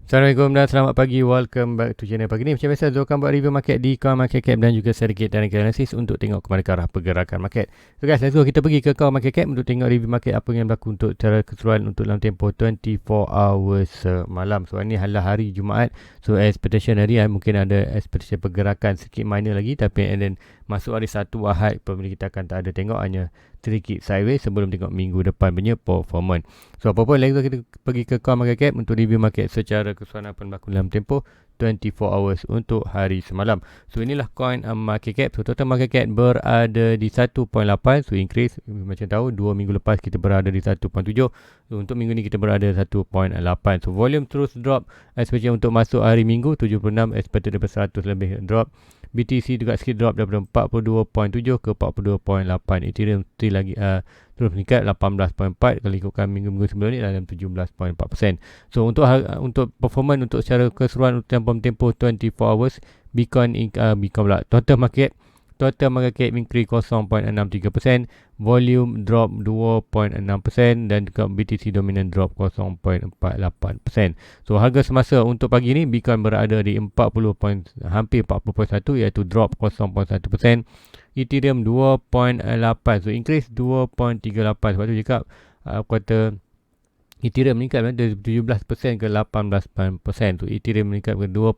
Assalamualaikum dan selamat pagi. Welcome back to channel pagi ni. Macam biasa, Zul akan buat review market di Coin Market Cap dan juga sedikit teknikal analisis untuk tengok kepada ke arah pergerakan market. So guys, let's go. Kita pergi ke Coin Market Cap untuk tengok review market apa yang berlaku untuk cara keseluruhan untuk dalam tempoh 24 hours semalam. So ini adalah hari Jumaat. So expectation hari mungkin ada expectation pergerakan sedikit minor lagi, tapi and then masuk hari Sabtu Ahad pembeli kita akan tak ada tengok, hanya sedikit sideways sebelum tengok minggu depan punya performance. So apa pun lagi kita pergi ke Coin Market Cap untuk review market secara keseluruhan apa yang berlaku dalam tempoh 24 hours untuk hari semalam. So inilah Coin Market Cap. So total market cap berada di 1.8. So increase, macam tahu 2 minggu lepas kita berada di 1.7. So untuk minggu ni kita berada 1.8. So volume terus drop, especially untuk masuk hari Minggu 76, expected daripada 100 lebih drop. BTC juga sikit drop daripada 42.7 ke 42.8. Ethereum still lagi terus meningkat 18.4 kalau ikutkan minggu-minggu sebelum ni dalam 17.4%. So untuk performance untuk secara keseluruhan untuk tempoh 24 hours, Bitcoin pula total market cap increase 0.63%, volume drop 2.6% dan juga BTC dominant drop 0.48%. So harga semasa untuk pagi ni Bitcoin berada di hampir 40.1 iaitu drop 0.1%. Ethereum 2.8, so increase 2.38. Sebab tu cakap kata Ethereum meningkat dari 17% ke 18%. So Ethereum meningkat ke 2.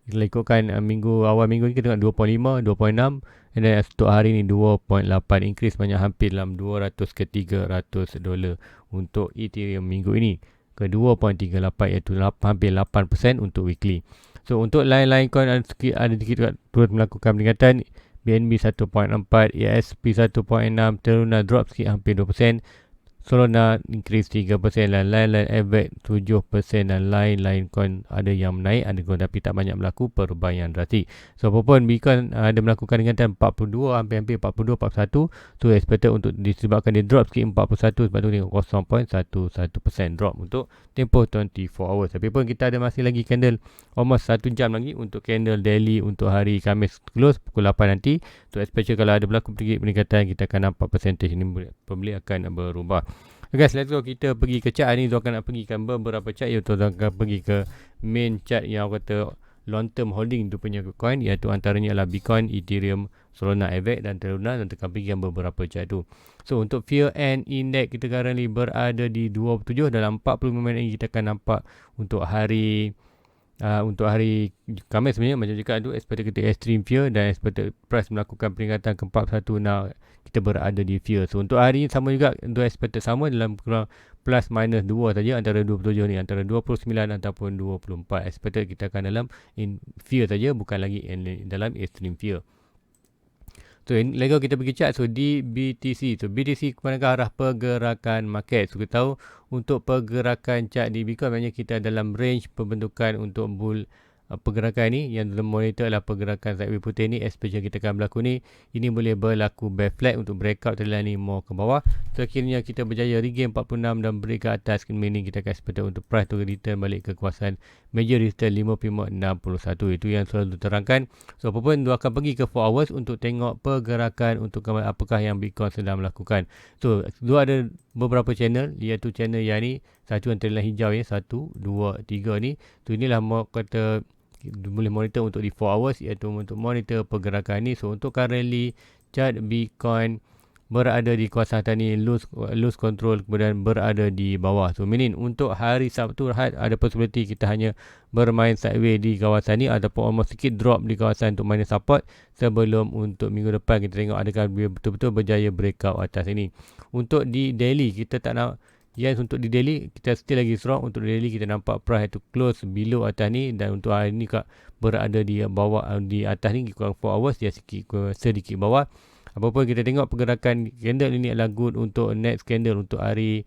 Kalau ikutkan awal minggu ni kita tengok 2.5, 2.6, and then untuk hari ni 2.8, increase banyak hampir dalam 200 ke 300 dolar untuk Ethereum minggu ini ke 2.38 iaitu hampir 8% untuk weekly. So untuk lain-lain coin ada sedikit turut melakukan peningkatan. BNB 1.4, ESP 1.6, Teruna drop sikit hampir 2%, Solana increase 3% dan lain-lain Avax 7% dan lain-lain coin ada yang naik, ada coin tapi tak banyak berlaku perubahan drastik. So apapun Bitcoin ada melakukan peningkatan 42, hampir 42, 41. So expected untuk disebabkan dia drop sikit 41, sebab tu tengok 0.11% drop untuk tempoh 24 hours. Tapi pun kita ada masih lagi candle almost 1 jam lagi untuk candle daily untuk hari Khamis close pukul 8 nanti. So expected kalau ada berlaku peningkatan kita akan nampak percentage ni pembeli akan berubah. Okay, guys, let's go. Kita pergi ke chart. Hari ni Zul akan nak pergikan beberapa chart, iaitu Zul akan pergi ke main chart yang kata long term holding tu punya coin, iaitu antaranya adalah Bitcoin, Ethereum, Solana, Avax dan Teruna, dan akan pergi beberapa chart tu. So untuk fear and index kita currently berada di 27 dalam 45 minit ini kita akan nampak untuk hari Khamis sebenarnya macam cakap tu expected kita extreme fear dan expected price melakukan peringatan ke 41. Now kita berada di fear. So untuk hari ini sama juga, untuk expected sama dalam kurang plus minus 2 saja antara 27 ni, antara 29 ataupun 24. Expected kita akan dalam in fear saja, bukan lagi dalam extreme fear. So lego kita pergi chart. So di BTC, so BTC kepada ke arah pergerakan market. So kita tahu untuk pergerakan chart di Bitcoin maknanya kita dalam range pembentukan untuk bull pergerakan ni. Yang dalam monitor adalah pergerakan sideways putih ni, especially kita akan berlaku ni. Ini boleh berlaku bear flag untuk breakout terlalu ni more ke bawah. Sekiranya kita berjaya regain 46 dan break ke atas, meaning kita akan expect untuk price to return balik ke kawasan major resistance 55.61. Itu yang selalu terangkan. So apapun dia akan pergi ke 4 hours untuk tengok pergerakan untuk apakah yang Bitcoin sedang melakukan. So dua ada beberapa channel, iaitu channel yang ni satu yang terlihat hijau ya, 1, 2, 3 ni. So inilah kata boleh monitor untuk di 4 hours, iaitu untuk monitor pergerakan ni. So untuk currently chart Bitcoin berada di kawasan tadi loose control, kemudian berada di bawah. So meaning untuk hari Sabtu ada possibility kita hanya bermain sideways di kawasan ni ataupun almost sikit drop di kawasan untuk minus support, sebelum untuk minggu depan kita tengok adakah betul-betul berjaya breakout atas ini. Untuk di daily kita tak nak, yes, untuk di daily kita still lagi strong. Untuk di daily kita nampak price to close below atas ni, dan untuk hari ni berada di bawah, di atas ni kurang 4 hours dia sedikit bawah. Apapun kita tengok pergerakan candle ini adalah good untuk next candle untuk hari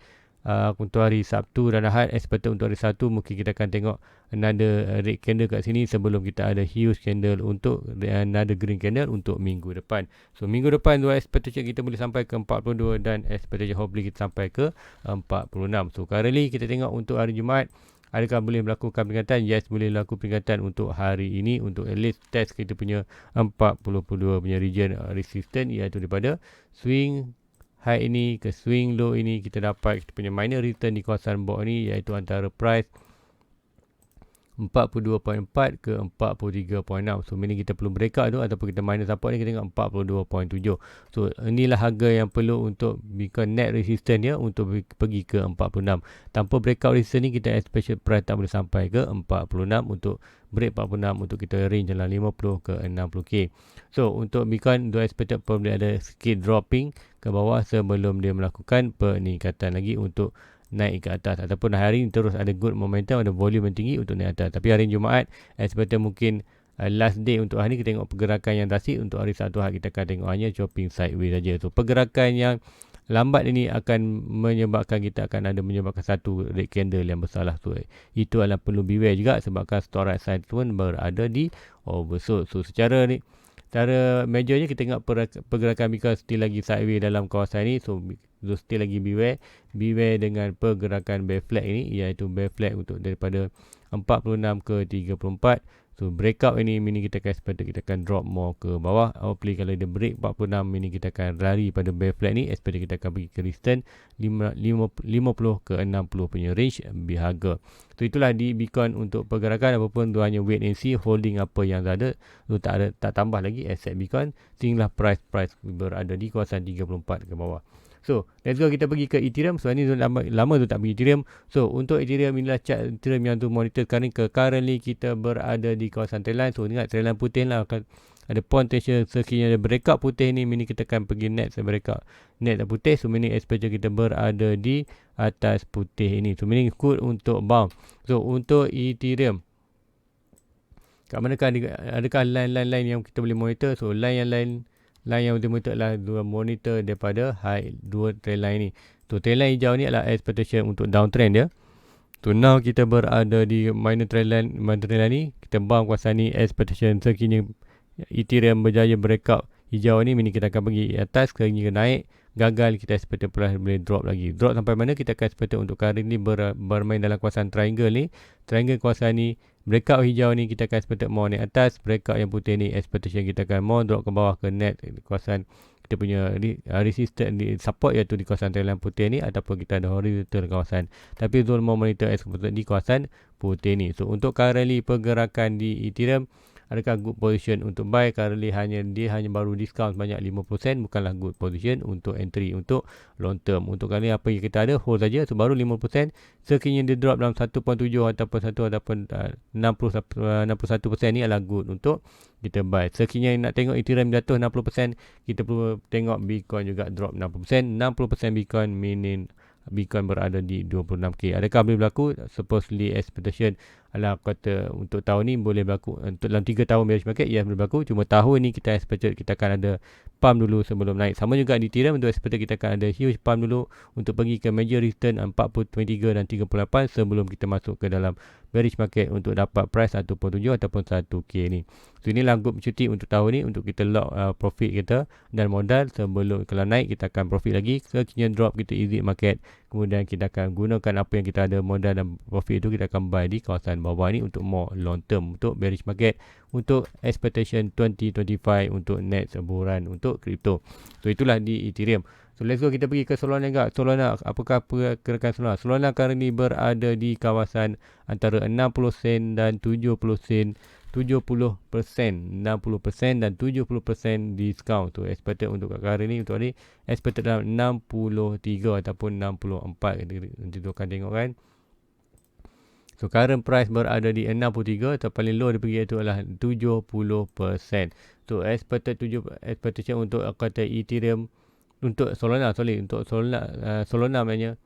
Sabtu dan Ahad. Expected untuk hari Sabtu mungkin kita akan tengok another red candle kat sini sebelum kita ada huge candle untuk another green candle untuk minggu depan. So minggu depan dua expectation kita boleh sampai ke 42 dan expectation hopefully kita sampai ke 46. So currently kita tengok untuk hari Jumaat, adakah boleh melakukan peringatan? Yes, boleh lakukan peringatan untuk hari ini, untuk at least test kita punya 42 punya region resistance, iaitu daripada swing high ini ke swing low ini kita dapat kita punya minor return di kawasan bawah ni, iaitu antara price 42.4 ke 43.6. So meaning kita perlu breakout tu ataupun kita minus support ni, kita tengok 42.7. So inilah harga yang perlu untuk Bitcoin net resistance dia untuk pergi ke 46. Tanpa breakout resistance ni, kita expected price tak boleh sampai ke 46. Untuk break 46 untuk kita range dalam 50 ke 60k. So untuk Bitcoin do expected probably ada sikit dropping ke bawah sebelum dia melakukan peningkatan lagi untuk naik ke atas, ataupun hari ini terus ada good momentum, ada volume yang tinggi untuk naik atas. Tapi hari Jumaat expected mungkin last day untuk hari ni kita tengok pergerakan yang drastik. Untuk hari Sabtu kita akan tengok hanya chopping sideways saja. So pergerakan yang lambat ini akan menyebabkan kita akan ada menyebabkan satu red candle yang besar lah. So itu adalah perlu beware juga sebabkan storage size pun berada di oversold. So secara majornya kita tengok pergerakan Bitcoin still lagi sideways dalam kawasan ini. So still lagi beware dengan pergerakan bear flag ini, iaitu bear flag untuk daripada 46 ke 34. So breakout ini meaning kita akan expect kita akan drop more ke bawah. Hopefully kalau dia break 46 meaning kita akan lari pada bear flag ni, expect kita akan pergi ke resistance 50 ke 60 punya range harga. So itulah di Bitcoin untuk pergerakan. Apapun tu hanya wait and see, holding apa yang ada. So tak tambah lagi aset Bitcoin sehinggalah price berada di kawasan 34 ke bawah. So let's go, kita pergi ke Ethereum. So ini lama tu tak pergi Ethereum. So untuk Ethereum, inilah chart Ethereum yang tu monitor sekarang. Currently kita berada di kawasan trendline. So ingat trendline putih lah, akan ada potential sekiranya ada breakout putih ni, meaning kita akan pergi net breakout net putih. So meaning expected kita berada di atas putih ini. So meaning good untuk bounce. So untuk Ethereum, kat manakah adakah line-line yang kita boleh monitor? So line yang kita monitor adalah dua monitor daripada high dua trend line ni. So trend line hijau ni adalah expectation untuk downtrend dia. So now kita berada di minor trend line ni. Kita bounce kawasan ni, expectation sekiranya Ethereum berjaya breakout hijau ni, meaning kita akan pergi atas ke naik. Gagal, kita expected price boleh drop lagi. Drop sampai mana kita akan expected untuk kali ni bermain dalam kawasan triangle ni. Triangle kawasan ni, breakout hijau ni kita akan expected more naik atas. Breakout yang putih ni expectation kita akan more drop ke bawah ke net kawasan kita punya resistance support, iaitu di kawasan trendline putih ni, ataupun kita ada horizontal kawasan. Tapi zone more monitor expected di kawasan putih ni. So untuk currently pergerakan di Ethereum, adakah good position untuk buy? Currently dia hanya baru discount sebanyak 50%, bukanlah good position untuk entry untuk long term. Untuk kali apa yang kita ada, hold saja. So baru 50%. Sekiranya dia drop dalam 1.7 ataupun 61% ni adalah good untuk kita buy. Sekiranya nak tengok Ethereum jatuh 60%, kita perlu tengok Bitcoin juga drop 60%. 60% Bitcoin meaning Bitcoin berada di 26k. Adakah boleh berlaku? Supposedly expectation adalah kata untuk tahun ni boleh berlaku. Untuk dalam 3 tahun bearish market, ya boleh berlaku. Cuma tahun ni kita expected kita akan ada pump dulu sebelum naik. Sama juga di Ethereum, untuk expected kita akan ada huge pump dulu untuk pergi ke major return 43 dan 38 sebelum kita masuk ke dalam bearish market untuk dapat price 1.7 ataupun 1k ni. So inilah good cuti untuk tahun ni untuk kita lock profit kita dan modal. Sebelum kalau naik kita akan profit lagi. Sekiranya drop kita exit market, kemudian kita akan gunakan apa yang kita ada modal dan profit itu, kita akan buy di kawasan bawah ni untuk more long term untuk bearish market, untuk expectation 2025 untuk net sebulan untuk crypto. So itulah di Ethereum. So let's go, kita pergi ke Solana juga. Solana, apakah pergerakan Solana? Solana kali ni berada di kawasan antara 60 sen dan 70 sen. 70%, 60% dan 70% discount. Tu expected untuk hari ni, untuk hari expected dalam 63 ataupun 64. Nanti tu akan tengok kan. So current price berada di 63, atau paling low dia pergi itu adalah 70%. So expectation untuk kata Ethereum, untuk Solana, untuk Solana maknanya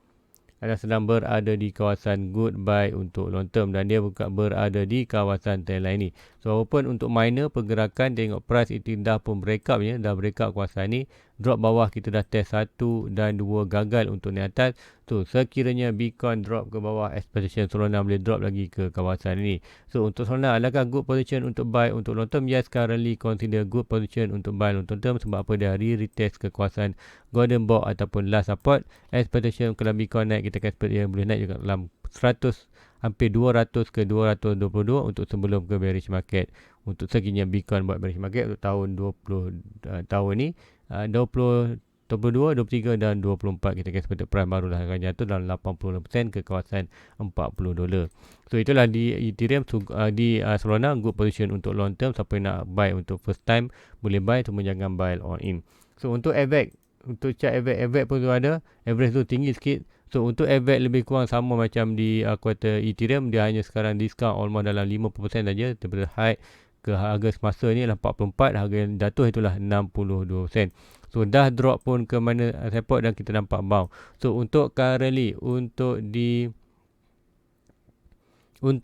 adalah sedang berada di kawasan good buy untuk long term, dan dia bukan berada di kawasan trendline ni. So walaupun untuk miner pergerakan, tengok price itu dah pun breakout ni, dah breakout kawasan ni. Drop bawah kita dah test 1 dan 2 gagal untuk naik atas. So sekiranya Bitcoin drop ke bawah, expectation Solana boleh drop lagi ke kawasan ini. So untuk Solana, adakah good position untuk buy untuk long term? Yes, currently consider good position untuk buy long term. Sebab apa? Dia retest ke kawasan golden box ataupun last support. Expectation kalau Bitcoin naik, kita akan expect dia boleh naik juga dalam 100, hampir 200 ke 222 untuk sebelum ke bearish market. Untuk sekiranya Bitcoin buat bearish market untuk tahun 20 tahun ni, 20 22, 23 dan 24 kita akan expected price barulah akan jatuh dalam 80% ke kawasan $40. So itulah di Ethereum, di Solana good position untuk long term. Siapa yang nak buy untuk first time boleh buy, cuma jangan buy all in. So untuk AVAX, untuk chart AVAX pun tu ada, average tu tinggi sikit. So untuk AVAX lebih kurang sama macam di kuartal Ethereum, dia hanya sekarang discount almost dalam 50% saja daripada high ke harga semasa ni adalah 44, harga yang jatuh itulah 62 sen. So dah drop pun ke mana support dan kita nampak bounce. So untuk currently untuk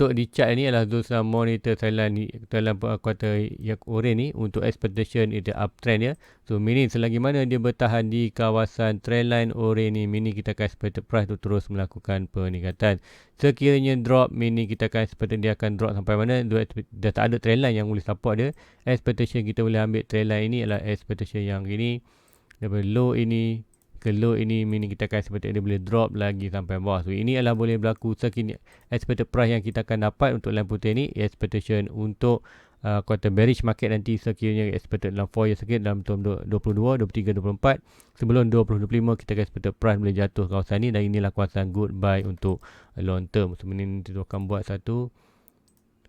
di chart ni adalah Zulsa monitor Thailand dalam kuartal yang orange ni untuk expectation itu uptrend ya. So meaning selagi mana dia bertahan di kawasan trendline orange ni, meaning kita akan expect price tu terus melakukan peningkatan. Sekiranya drop, meaning kita akan expect dia akan drop sampai mana, dah tak ada trendline yang boleh support dia. Expectation kita boleh ambil trendline ini adalah expectation yang ini daripada low ini ke low ini, meaning kita akan expect dia boleh drop lagi sampai bawah. So ini adalah boleh berlaku sekiranya expected price yang kita akan dapat untuk line putih ni, expectation untuk kuartal bearish market nanti sekiranya expected dalam 4 year sikit dalam tahun 22, 23, 24 sebelum 2025 kita akan expected price boleh jatuh kawasan ni, dan inilah kawasan good buy untuk long term. So ini kita akan buat satu.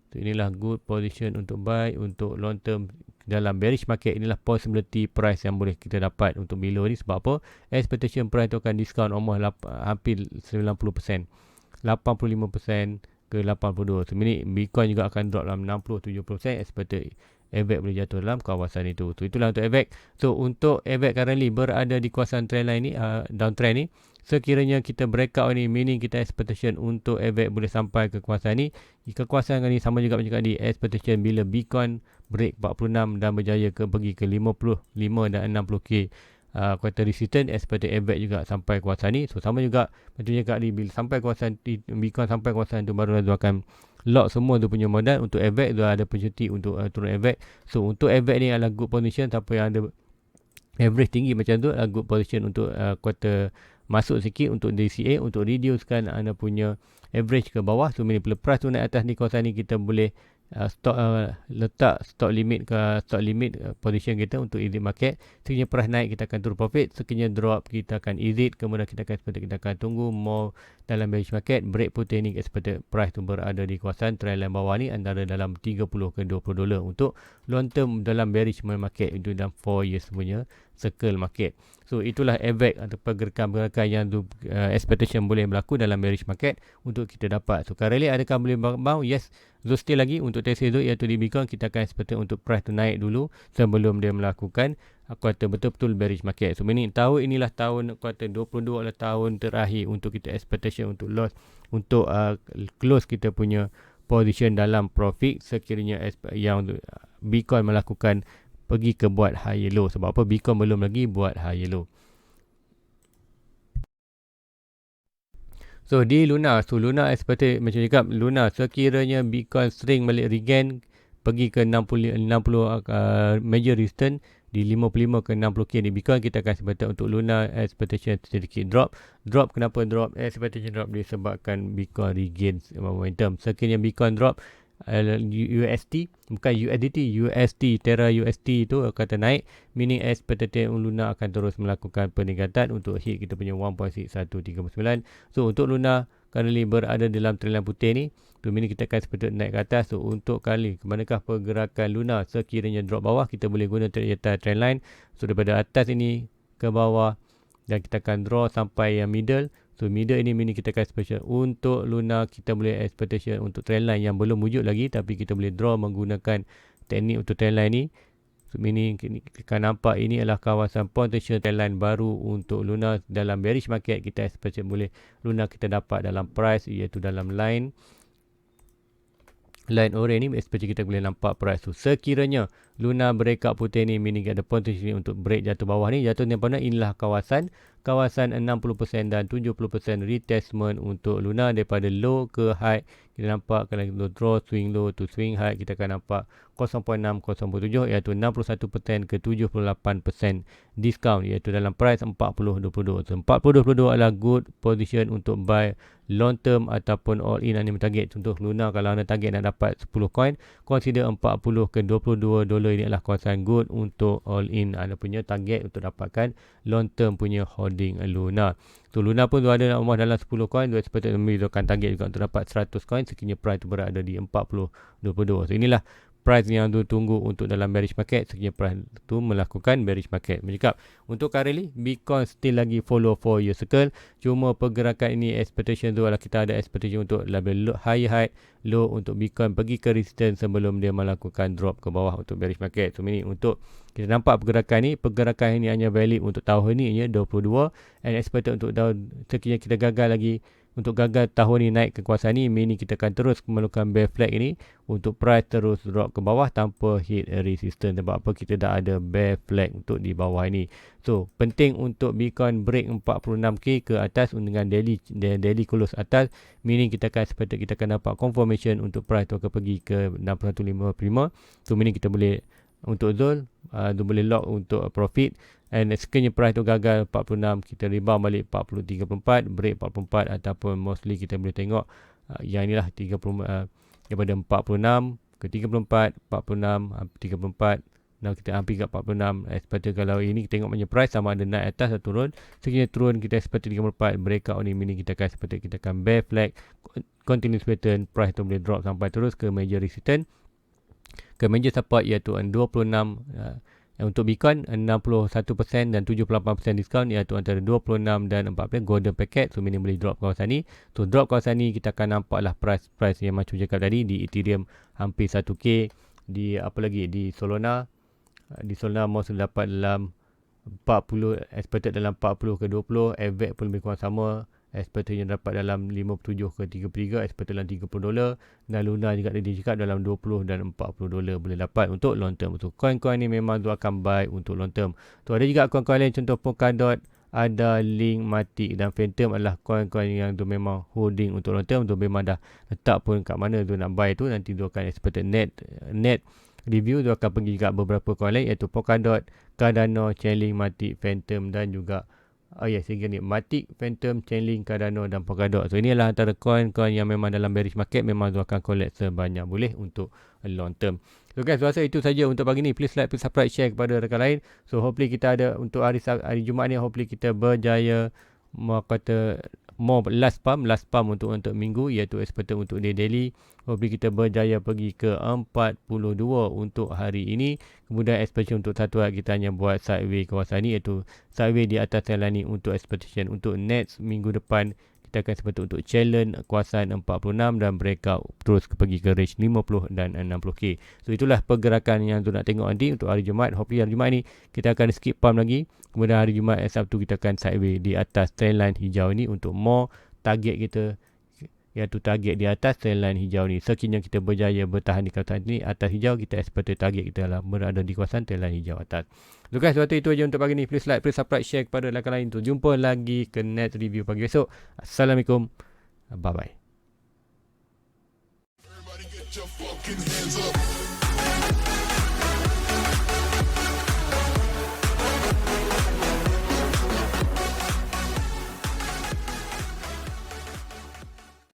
So inilah good position untuk buy untuk long term dalam bearish market. Inilah possibility price yang boleh kita dapat untuk below ni. Sebab apa? Expectation price tu akan discount almost hampir 90%, 85% ke 82. So ini Bitcoin juga akan drop dalam 60-70%. Expected AVAX boleh jatuh dalam kawasan itu. So itulah untuk AVAX. So untuk AVAX currently berada di kawasan trendline ni, downtrend ni. Sekiranya kita breakout ni, meaning kita expectation untuk AVAX boleh sampai ke kawasan ni. Kekuasaan ni sama juga macam tadi, expectation bila Bitcoin break 46 dan berjaya pergi ke 55 dan 60k quarter resistance, expected AVAX juga sampai kawasan ni. So sama juga macam juga ni, bila sampai kawasan Bitcoin sampai kawasan tu baru dia akan lock semua tu punya modal. Untuk AVAX tu ada opportunity untuk turun AVAX. So untuk AVAX ni adalah good position. Siapa yang ada average tinggi macam tu adalah good position untuk quarter masuk sikit untuk DCA, untuk reducekan anda punya average ke bawah. So bila price tu naik atas di kawasan ni, kita boleh letak stop limit position kita untuk exit market. Sekiranya price naik kita akan turun profit, sekiranya drop kita akan exit, kemudian kita akan tunggu more dalam bearish market. Break putih ni expected price tu berada di kawasan trendline bawah ni antara dalam 30 ke 20 dolar untuk long term dalam bearish market, itu dalam 4 years punya circle market. So itulah AVAX atau pergerakan yang expectation boleh berlaku dalam bearish market untuk kita dapat. So currently adakah boleh bounce? Yes, so still lagi untuk TC tu iaitu di Bitcoin kita akan expect untuk price tu naik dulu sebelum dia melakukan kuartal betul-betul bearish market. So meaning tahun inilah tahun kuartal 22 adalah tahun terakhir untuk kita expectation untuk loss, untuk close kita punya position dalam profit sekiranya yang Bitcoin melakukan pergi ke buat high low. Sebab apa? Bitcoin belum lagi buat high low. So di Luna, Luna expected macam cakap, Luna sekiranya Bitcoin sering balik regain pergi ke 60 major resistance di 55 ke 60k di Bitcoin, kita akan expect untuk Luna expectation sedikit drop. Kenapa drop? Expectation drop disebabkan Bitcoin regain momentum. Sekiranya Bitcoin drop, USD bukan USDT Terra USD itu kata naik, meaning expected Luna akan terus melakukan peningkatan untuk hit kita punya 1.6139. So untuk Luna currently berada dalam trendline putih ni, tu meaning kita akan expected naik ke atas. So untuk kali kemanakah pergerakan Luna sekiranya drop bawah, kita boleh guna trendline. So daripada atas ini ke bawah dan kita akan draw sampai yang middle. So middle ini meaning kita akan expectation untuk Luna, kita boleh expectation untuk trendline yang belum wujud lagi, tapi kita boleh draw menggunakan teknik untuk trendline ni. So meaning kita akan nampak ini adalah kawasan potential trendline baru untuk Luna dalam bearish market. Kita expectation boleh Luna kita dapat dalam price iaitu dalam line orange ni, especially kita boleh nampak price tu. Sekiranya Luna breakout putih ni, meaning ada potensi untuk break jatuh bawah ni, jatuh ni pada inilah kawasan 60% dan 70% retestment untuk Luna daripada low ke high. kita nampak kalau low draw, swing low to swing high, kita akan nampak 0.6007 iaitu 61% ke 78% discount, iaitu dalam price 40.22. So 40.22 adalah good position untuk buy long term ataupun all in anda target. Contoh Luna, kalau anda target nak dapat 10 coin, consider 40 ke 22 dolar ini adalah kawasan good untuk all in anda punya target untuk dapatkan long term punya holding Luna. So Luna pun ada nak rumah dalam 10 coin, dia sepatutnya memiliki target juga untuk dapat 100 coin sekiranya price itu berada di 40.22. So inilah price yang tunggu untuk dalam bearish market sekiranya price itu melakukan bearish market. Bercakap untuk currently Bitcoin still lagi follow 4 year circle, cuma pergerakan ini expectation tu adalah kita ada expectation untuk lebih high high low untuk Bitcoin pergi ke resistance sebelum dia melakukan drop ke bawah untuk bearish market. So ini untuk kita nampak pergerakan ini hanya valid untuk tahun ini 22 and expected untuk tahun sekiranya kita gagal lagi untuk gagal tahun ini naik ke kawasan ini, kita akan terus melakukan bear flag ini untuk price terus drop ke bawah tanpa hit resistance. Sebab apa? Kita dah ada bear flag untuk di bawah ini. So penting untuk Bitcoin break 46k ke atas dengan daily close atas, meaning kita akan dapat confirmation untuk price tu akan pergi ke 6155. So meaning kita boleh untuk zone boleh lock untuk profit, and sekiranya price tu gagal 46, kita rebound balik 40.34, break 44, ataupun mostly kita boleh tengok yang inilah 30 daripada 46 ke 34, 46, 34. Now kita hampir kat 46. Expected kalau ini kita tengok punya price sama ada naik atas atau turun. Sekiranya turun kita expected 34, breakout ni, meaning kita akan bear flag, continuous pattern, price tu boleh drop sampai terus ke major resistance, ke major support iaitu 26 untuk Bitcoin 61% dan 78% diskaun, iaitu antara 26 dan 14 golden packet. So meaning boleh drop kawasan ni. So drop kawasan ni kita akan nampaklah price yang macam cakap tadi di Ethereum hampir 1k, di apa lagi di Solana most dapat dalam 40, expected dalam 40 ke 20, AVAX pun lebih kurang sama, expected yang dapat dalam 57 ke 33, expected dalam 30 dolar, dan Luna juga dia cakap dalam 20 dan 40 dolar boleh dapat untuk long term. So coin-coin ni memang tu akan buy untuk long term. So ada juga coin-coin lain, contoh Polkadot, ada Link, Matic dan Phantom adalah coin-coin yang tu memang holding untuk long term. Tu memang dah letak pun kat mana tu nak buy tu, nanti tu akan expected net review tu akan pergi juga beberapa coin lain, iaitu Polkadot, Cardano, Chainlink, Matic, Phantom dan juga Matic, Phantom, Chainlink, Cardano dan Polkadot. So ini adalah antara coin-coin yang memang dalam bearish market memang tu akan collect sebanyak boleh untuk long term. So guys, rasa itu saja untuk pagi ni. Please like, please subscribe, share kepada rakan lain. So hopefully kita ada untuk hari Jumaat ni, hopefully kita berjaya last pump untuk minggu, iaitu expected untuk day daily. Hopefully kita berjaya pergi ke 42 untuk hari ini. Kemudian expectation untuk satu hari kita hanya buat sideway kawasan ni, iaitu sideway di atas trendline ni untuk expectation untuk next minggu depan. Kita akan seperti untuk challenge kawasan 46 dan breakout terus pergi ke range 50 dan 60k. So itulah pergerakan yang tu nak tengok nanti untuk hari Jumaat. Hopefully hari Jumaat ni kita akan skip pump lagi. Kemudian hari Jumaat Sabtu kita akan sideway di atas trendline hijau ni untuk more target kita, iaitu target di atas trendline hijau ni. Sekiranya kita berjaya bertahan di kawasan ni atas hijau, kita expect target kita adalah berada di kawasan trendline hijau atas. So guys, waktu itu aja untuk pagi ni. Please like, please subscribe, share kepada rakan lain. Untuk jumpa lagi ke next review pagi besok. Assalamualaikum. Bye bye.